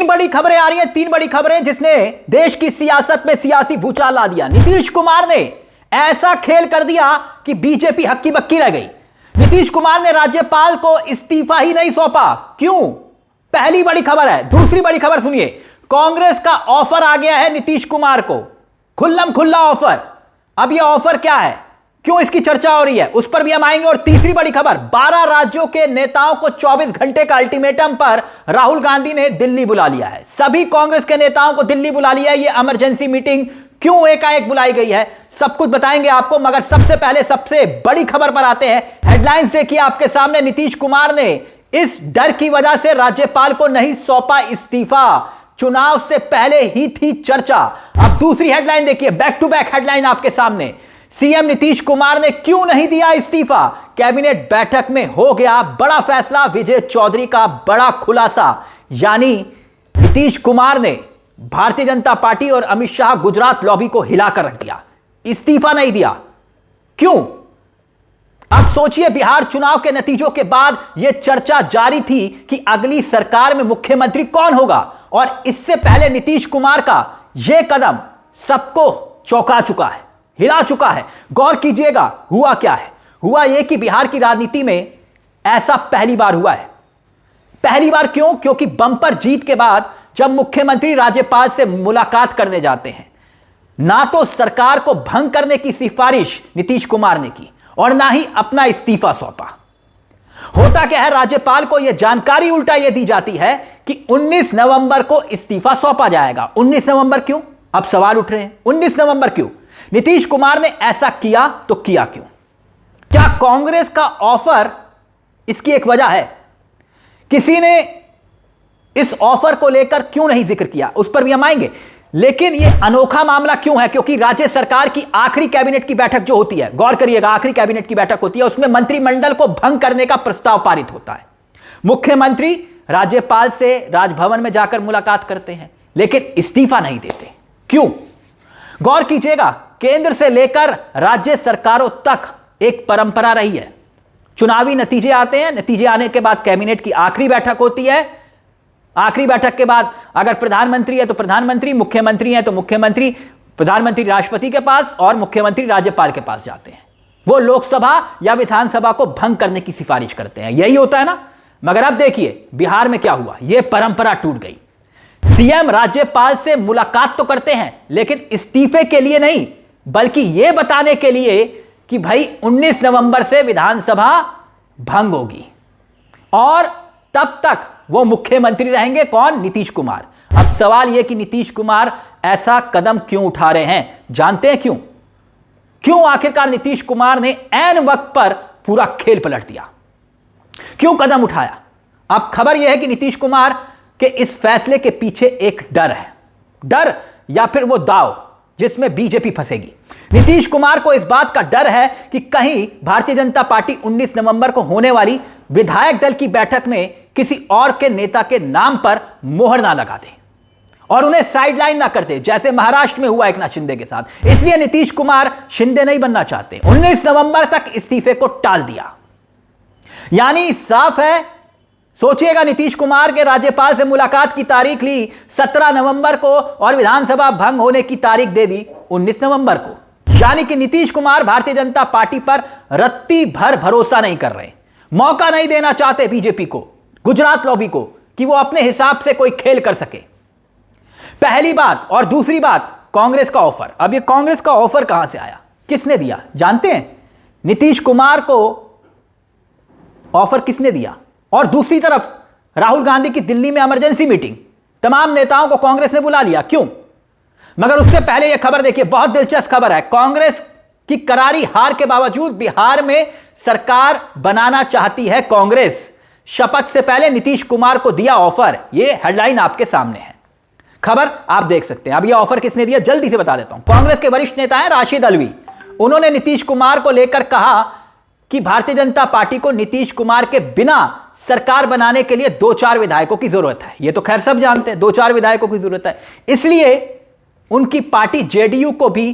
बड़ी खबरें आ रही हैं, तीन बड़ी खबरें जिसने देश की सियासत में सियासी भूचाल ला दिया। नीतीश कुमार ने ऐसा खेल कर दिया कि बीजेपी हक्की बक्की रह गई। नीतीश कुमार ने राज्यपाल को इस्तीफा ही नहीं सौंपा। क्यों? पहली बड़ी खबर है। दूसरी बड़ी खबर सुनिए, कांग्रेस का ऑफर आ गया है नीतीश कुमार को, खुल्लम खुल्ला ऑफर। अब यह ऑफर क्या है, क्यों इसकी चर्चा हो रही है, उस पर भी हम आएंगे। और तीसरी बड़ी खबर, 12 राज्यों के नेताओं को 24 घंटे का अल्टीमेटम पर राहुल गांधी ने दिल्ली बुला लिया है। सभी कांग्रेस के नेताओं को दिल्ली बुला लिया है। यह इमरजेंसी मीटिंग क्यों एकाएक बुलाई गई है, सब कुछ बताएंगे आपको। मगर सबसे पहले सबसे बड़ी खबर पर आते हैं। हेडलाइंस देखिए आपके सामने। नीतीश कुमार ने इस डर की वजह से राज्यपाल को नहीं सौंपा इस्तीफा, चुनाव से पहले ही थी चर्चा। अब दूसरी हेडलाइन देखिए, बैक टू बैक हेडलाइन आपके सामने। सीएम नीतीश कुमार ने क्यों नहीं दिया इस्तीफा, कैबिनेट बैठक में हो गया बड़ा फैसला, विजय चौधरी का बड़ा खुलासा। यानी नीतीश कुमार ने भारतीय जनता पार्टी और अमित शाह गुजरात लॉबी को हिलाकर रख दिया, इस्तीफा नहीं दिया। क्यों? अब सोचिए, बिहार चुनाव के नतीजों के बाद यह चर्चा जारी थी कि अगली सरकार में मुख्यमंत्री कौन होगा, और इससे पहले नीतीश कुमार का यह कदम सबको चौंका चुका है, हिला चुका है। गौर कीजिएगा, हुआ क्या है? हुआ यह कि बिहार की राजनीति में ऐसा पहली बार हुआ है। पहली बार क्यों? क्योंकि बम्पर जीत के बाद जब मुख्यमंत्री राज्यपाल से मुलाकात करने जाते हैं, ना तो सरकार को भंग करने की सिफारिश नीतीश कुमार ने की और ना ही अपना इस्तीफा सौंपा। होता क्या है, राज्यपाल को यह जानकारी उल्टा यह दी जाती है कि 19 नवंबर को इस्तीफा सौंपा जाएगा। 19 नवंबर क्यों? अब सवाल उठ रहे हैं, 19 नवंबर क्यों? नीतीश कुमार ने ऐसा किया तो किया क्यों? क्या कांग्रेस का ऑफर इसकी एक वजह है? किसी ने इस ऑफर को लेकर क्यों नहीं जिक्र किया, उस पर भी हम आएंगे। लेकिन यह अनोखा मामला क्यों है? क्योंकि राज्य सरकार की आखिरी कैबिनेट की बैठक जो होती है, गौर करिएगा, आखिरी कैबिनेट की बैठक होती है, उसमें मंत्रिमंडल को भंग करने का प्रस्ताव पारित होता है। मुख्यमंत्री राज्यपाल से राजभवन में जाकर मुलाकात करते हैं, लेकिन इस्तीफा नहीं देते। क्यों? गौर कीजिएगा, केंद्र से लेकर राज्य सरकारों तक एक परंपरा रही है। चुनावी नतीजे आते हैं, नतीजे आने के बाद कैबिनेट की आखिरी बैठक होती है। आखिरी बैठक के बाद अगर प्रधानमंत्री है तो प्रधानमंत्री, मुख्यमंत्री है तो मुख्यमंत्री, प्रधानमंत्री राष्ट्रपति के पास और मुख्यमंत्री राज्यपाल के पास जाते हैं। वो लोकसभा या विधानसभा को भंग करने की सिफारिश करते हैं। यही होता है ना। मगर अब देखिए बिहार में क्या हुआ, यह परंपरा टूट गई। सीएम राज्यपाल से मुलाकात तो करते हैं, लेकिन इस्तीफे के लिए नहीं, बल्कि यह बताने के लिए कि भाई 19 नवंबर से विधानसभा भंग होगी और तब तक वो मुख्यमंत्री रहेंगे। कौन? नीतीश कुमार। अब सवाल यह कि नीतीश कुमार ऐसा कदम क्यों उठा रहे हैं? जानते हैं क्यों? क्यों आखिरकार नीतीश कुमार ने ऐन वक्त पर पूरा खेल पलट दिया? क्यों कदम उठाया? अब खबर यह है कि नीतीश कुमार के इस फैसले के पीछे एक डर है, डर या फिर वो दांव जिसमें बीजेपी फंसेगी। नीतीश कुमार को इस बात का डर है कि कहीं भारतीय जनता पार्टी 19 नवंबर को होने वाली विधायक दल की बैठक में किसी और के नेता के नाम पर मोहर ना लगा दे और उन्हें साइडलाइन ना कर दे, जैसे महाराष्ट्र में हुआ एकनाथ शिंदे के साथ। इसलिए नीतीश कुमार शिंदे नहीं बनना चाहते। 19 नवंबर तक इस्तीफे को टाल दिया। यानी साफ है, सोचिएगा, नीतीश कुमार के राज्यपाल से मुलाकात की तारीख ली 17 नवंबर को और विधानसभा भंग होने की तारीख दे दी 19 नवंबर को। यानी कि नीतीश कुमार भारतीय जनता पार्टी पर रत्ती भर भरोसा नहीं कर रहे, मौका नहीं देना चाहते बीजेपी को, गुजरात लॉबी को, कि वो अपने हिसाब से कोई खेल कर सके। पहली बात। और दूसरी बात, कांग्रेस का ऑफर। अब ये कांग्रेस का ऑफर कहां से आया, किसने दिया? जानते हैं? नीतीश कुमार को ऑफर किसने दिया? और दूसरी तरफ राहुल गांधी की दिल्ली में इमरजेंसी मीटिंग, तमाम नेताओं को कांग्रेस ने बुला लिया। क्यों? मगर उससे पहले यह खबर देखिए, बहुत दिलचस्प खबर है। कांग्रेस की करारी हार के बावजूद बिहार में सरकार बनाना चाहती है कांग्रेस। शपथ से पहले नीतीश कुमार को दिया ऑफर। यह हेडलाइन आपके सामने है, खबर आप देख सकते हैं। अब यह ऑफर किसने दिया, जल्दी से बता देता हूं। कांग्रेस के वरिष्ठ नेता हैं राशिद अल्वी। उन्होंने नीतीश कुमार को लेकर कहा कि भारतीय जनता पार्टी को नीतीश कुमार के बिना सरकार बनाने के लिए 2-4 विधायकों की जरूरत है। यह तो खैर सब जानते हैं, 2-4 विधायकों की जरूरत है। इसलिए उनकी पार्टी जेडीयू को भी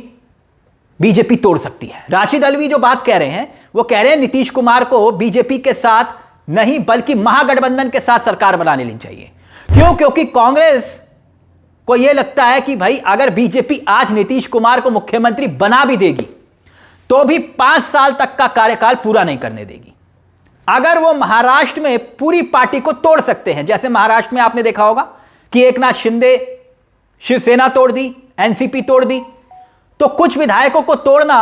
बीजेपी तोड़ सकती है। राशिद अल्वी जो बात कह रहे हैं, वो कह रहे हैं नीतीश कुमार को बीजेपी के साथ नहीं बल्कि महागठबंधन के साथ सरकार बनाने लेनी चाहिए। क्यों? क्योंकि कांग्रेस को यह लगता है कि भाई अगर बीजेपी आज नीतीश कुमार को मुख्यमंत्री बना भी देगी तो भी 5 साल तक का कार्यकाल पूरा नहीं करने देगी। अगर वो महाराष्ट्र में पूरी पार्टी को तोड़ सकते हैं, जैसे महाराष्ट्र में आपने देखा होगा कि एकनाथ शिंदे शिवसेना तोड़ दी, एनसीपी तोड़ दी, तो कुछ विधायकों को तोड़ना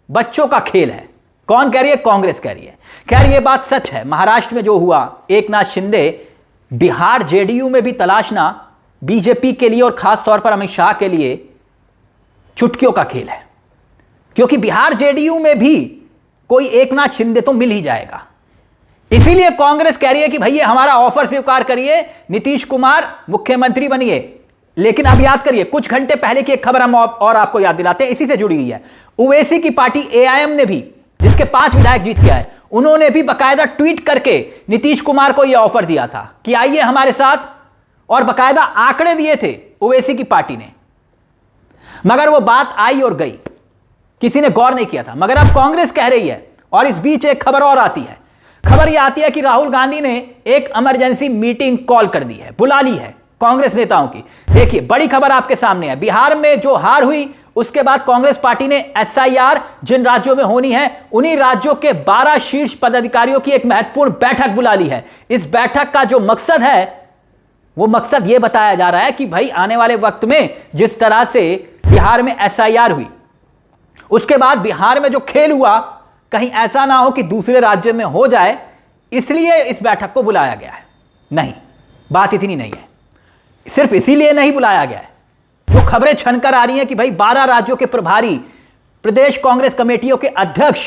बच्चों का खेल है। कौन कह रही है? कांग्रेस कह रही है। खैर ये बात सच है, महाराष्ट्र में जो हुआ एकनाथ शिंदे, बिहार जेडीयू में भी तलाशना बीजेपी के लिए और खास तौर पर अमित शाह के लिए चुटकियों का खेल है, क्योंकि बिहार जेडीयू में भी कोई एकनाथ शिंदे तो मिल ही जाएगा। इसीलिए कांग्रेस कह रही है कि भैया हमारा ऑफर स्वीकार करिए, नीतीश कुमार मुख्यमंत्री बनिए। लेकिन अब याद करिए, कुछ घंटे पहले की एक खबर हम और आपको याद दिलाते हैं, इसी से जुड़ी हुई है। ओवैसी की पार्टी एआईएम ने भी, जिसके 5 विधायक जीत के आए, उन्होंने भी बकायदा ट्वीट करके नीतीश कुमार को यह ऑफर दिया था कि आइए हमारे साथ, और बकायदा आंकड़े दिए थे ओवैसी की पार्टी ने। मगर वो बात आई और गई, किसी ने गौर नहीं किया था। मगर अब कांग्रेस कह रही है, और इस बीच एक खबर और आती है। खबर यह आती है कि राहुल गांधी ने एक इमरजेंसी मीटिंग कॉल कर दी है, बुला ली है कांग्रेस नेताओं की। देखिए बड़ी खबर आपके सामने है। बिहार में जो हार हुई, उसके बाद कांग्रेस पार्टी ने एसआईआर जिन राज्यों में होनी है, उन्हीं राज्यों के 12 शीर्ष पदाधिकारियों की एक महत्वपूर्ण बैठक बुला ली है। इस बैठक का जो मकसद है, वो मकसद यह बताया जा रहा है कि भाई आने वाले वक्त में जिस तरह से बिहार में एसआईआर हुई, उसके बाद बिहार में जो खेल हुआ, कहीं ऐसा ना हो कि दूसरे राज्य में हो जाए, इसलिए इस बैठक को बुलाया गया है। नहीं, बात इतनी नहीं है। सिर्फ इसीलिए नहीं बुलाया गया है। जो खबरें छनकर आ रही हैं कि भाई 12 राज्यों के प्रभारी, प्रदेश कांग्रेस कमेटियों के अध्यक्ष,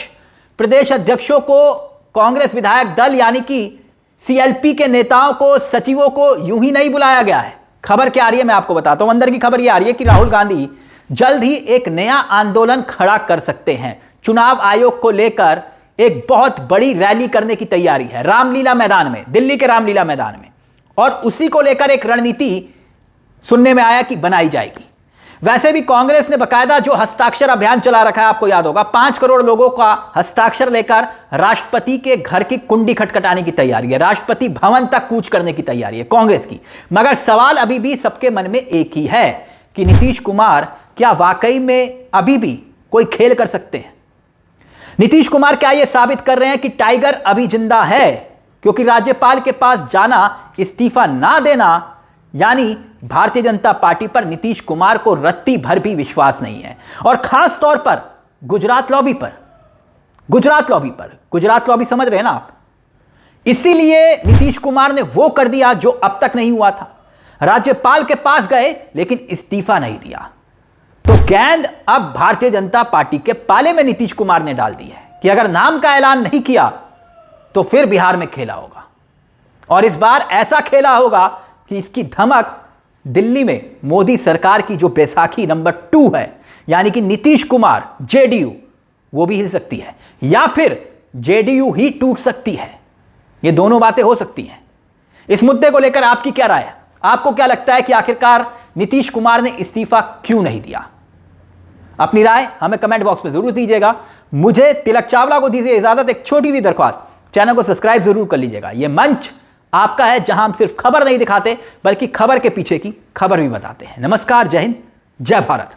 प्रदेश अध्यक्षों को कांग्रेस विधायक दल यानी कि सीएलपी के नेताओं को, सचिवों को यूं ही नहीं बुलाया गया है। खबर क्या आ रही है मैं आपको बताता हूं। अंदर की खबर यह आ रही है कि राहुल गांधी जल्द ही एक नया आंदोलन खड़ा कर सकते हैं। चुनाव आयोग को लेकर एक बहुत बड़ी रैली करने की तैयारी है रामलीला मैदान में, दिल्ली के रामलीला मैदान में, और उसी को लेकर एक रणनीति सुनने में आया कि बनाई जाएगी। वैसे भी कांग्रेस ने बकायदा जो हस्ताक्षर अभियान चला रखा है, आपको याद होगा, 5 करोड़ लोगों का हस्ताक्षर लेकर राष्ट्रपति के घर की कुंडी खटखटाने की तैयारी है, राष्ट्रपति भवन तक कूच करने की तैयारी है कांग्रेस की। मगर सवाल अभी भी सबके मन में एक ही है कि नीतीश कुमार क्या वाकई में अभी भी कोई खेल कर सकते हैं? नीतीश कुमार क्या यह साबित कर रहे हैं कि टाइगर अभी जिंदा है? क्योंकि राज्यपाल के पास जाना, इस्तीफा ना देना, यानी भारतीय जनता पार्टी पर नीतीश कुमार को रत्ती भर भी विश्वास नहीं है। और खास तौर पर गुजरात लॉबी पर, गुजरात लॉबी समझ रहे हैं ना आप? इसीलिए नीतीश कुमार ने वो कर दिया जो अब तक नहीं हुआ था। राज्यपाल के पास गए लेकिन इस्तीफा नहीं दिया। तो गेंद अब भारतीय जनता पार्टी के पाले में नीतीश कुमार ने डाल दी है कि अगर नाम का ऐलान नहीं किया तो फिर बिहार में खेला होगा, और इस बार ऐसा खेला होगा कि इसकी धमक दिल्ली में मोदी सरकार की जो बैसाखी नंबर 2 है, यानी कि नीतीश कुमार जेडीयू, वो भी हिल सकती है, या फिर जेडीयू ही टूट सकती है। ये दोनों बातें हो सकती हैं। इस मुद्दे को लेकर आपकी क्या राय है? आपको क्या लगता है कि आखिरकार नीतीश कुमार ने इस्तीफा क्यों नहीं दिया? अपनी राय हमें कमेंट बॉक्स में जरूर दीजिएगा। मुझे तिलक चावला को दीजिए इजाजत। एक छोटी सी दरख्वास्त, चैनल को सब्सक्राइब जरूर कर लीजिएगा। यह मंच आपका है जहां हम सिर्फ खबर नहीं दिखाते बल्कि खबर के पीछे की खबर भी बताते हैं। नमस्कार, जय हिंद, जय भारत।